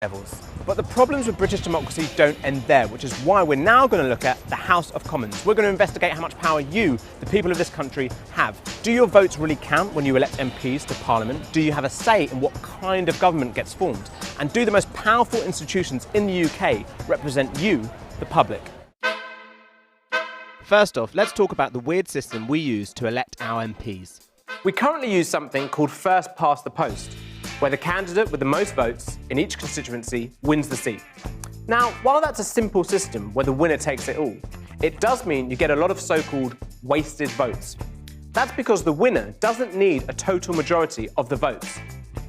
levels. But the problems with British democracy don't end there, which is why we're now going to look at the House of Commons. We're going to investigate how much power you, the people of this country, have. Do your votes really count when you elect MPs to Parliament? Do you have a say in what kind of government gets formed? And do the most powerful institutions in the UK represent you, the public? First off, let's talk about the weird system we use to elect our MPs. We currently use something called first past the post, where the candidate with the most votes in each constituency wins the seat. Now, while that's a simple system where the winner takes it all, it does mean you get a lot of so-called wasted votes. That's because the winner doesn't need a total majority of the votes.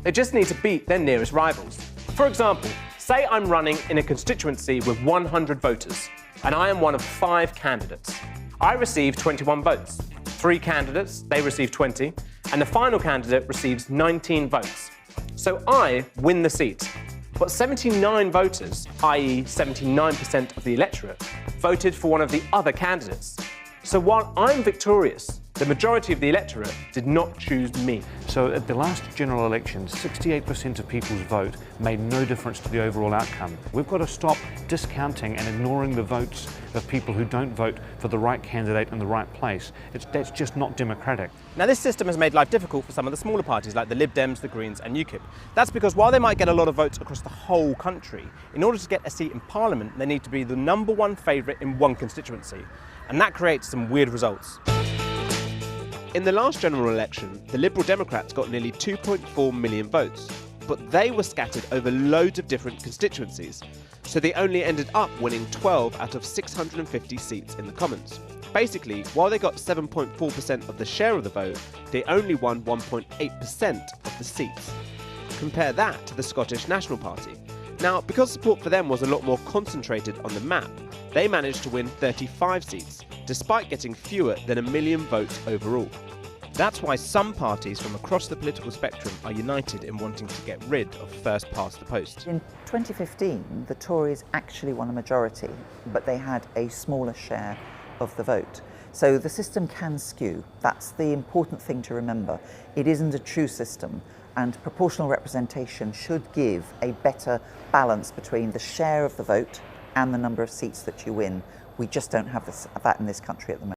They just need to beat their nearest rivals. For example, say I'm running in a constituency with 100 voters, and I am one of 5 candidates. I receive 21 votes. 3 candidates, they receive 20, and the final candidate receives 19 votes. So I win the seat. But 79 voters, i.e. 79% of the electorate, voted for one of the other candidates. So while I'm victorious, the majority of the electorate did not choose me. So at the last general elections, 68% of people's vote made no difference to the overall outcome. We've got to stop discounting and ignoring the votes of people who don't vote for the right candidate in the right place. That's just not democratic. Now, this system has made life difficult for some of the smaller parties like the Lib Dems, the Greens and UKIP. That's because while they might get a lot of votes across the whole country, in order to get a seat in Parliament, they need to be the #1 favourite in one constituency. And that creates some weird results. In the last general election, the Liberal Democrats got nearly 2.4 million votes, but they were scattered over loads of different constituencies, so they only ended up winning 12 out of 650 seats in the Commons. Basically, while they got 7.4% of the share of the vote, they only won 1.8% of the seats. Compare that to the Scottish National Party. Now, because support for them was a lot more concentrated on the map, they managed to win 35 seats, despite getting fewer than 1 million votes overall. That's why some parties from across the political spectrum are united in wanting to get rid of first past the post. In 2015, the Tories actually won a majority, but they had a smaller share of the vote. So the system can skew. That's the important thing to remember. It isn't a true system, and proportional representation should give a better balance between the share of the vote and the number of seats that you win. We just don't have that in this country at the moment.